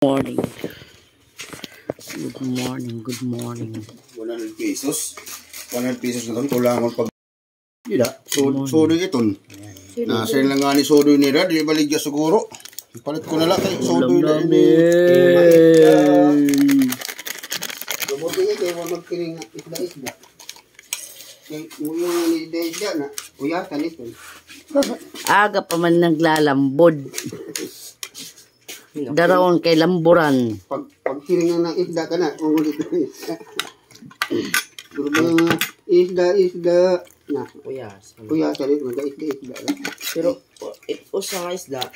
Morning. Good morning, good morning. 100 pesos. 100 pesos na ito. Kulangan pag... Hindi na. Sodo ito. Nasa lang nga ni sodo nila. Di baligya siguro. Palit ko na lang kay sodo nila. Gaboto nga kayo magkiling isda-isda. Yung isda na. Uyatan ito. Aga pa man naglalambod. Darawang kay lamburan. Pag kilingan ng isda ka na. Ungulit na isda. Isda. Na. Uyasan ito. Isda. Pero ito sa isda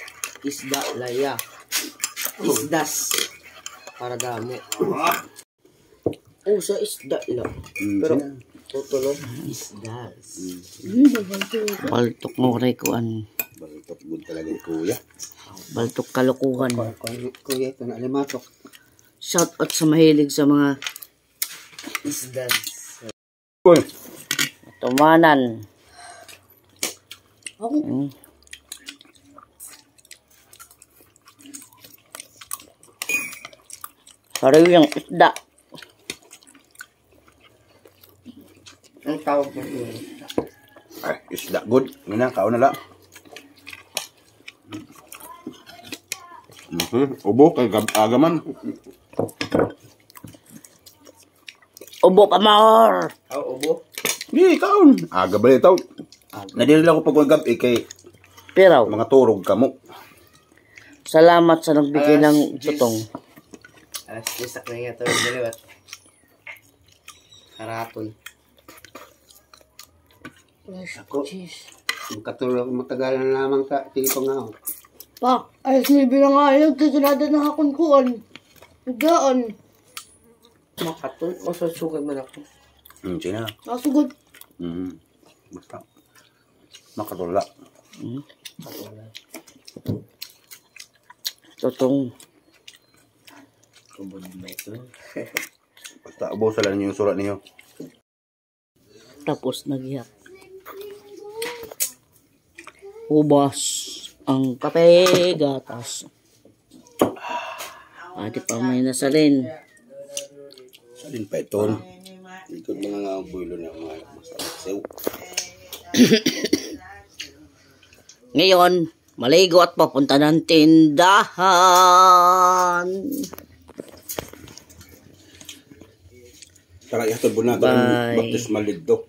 laya. Isdas. Para damo. Sa isda lang. Pero tutulo isdas. Baltok mo rekuan. Baltok good talaga ni kuya. Baltok kalukuhan. Kuya ito na alimatok. Shout out sa mahilig sa mga Isdas. Uy. tumanan. Sariw yung isda. Ang tawag mo yun. Ay, isda good. Ngayon, kao na lang. Ubo, kay agaman. Ubo pa more. Ubo? Hindi, kaon. Aga ba ito? Nadiri lang ko pag gabi kay Pero, mga turog kamo. salamat sa nagbigay ng tutong. Alas 10 na nga ito yung dalawa. Karapon. Ako, katulog matagal na lamang sa tingin nga. Pa, ayos na bilang nga yun. Kasunada ng hakunkuan. Gaan. Makatun o sasugad man ako. Sige na. Nasugod. Basta. Makatula. Tutong. Kubod ba ito? Basta ubusan lang yung sulat niyo. Tapos nagyak. Hubas ang kape gatas. Adi pa may nasalin. Salin pa ito. Ikot mga nga builo na mga masasew. Ngayon, maligo at papunta ng tindahan. Tara, ihatod po natin Bye. ang baptismal dito.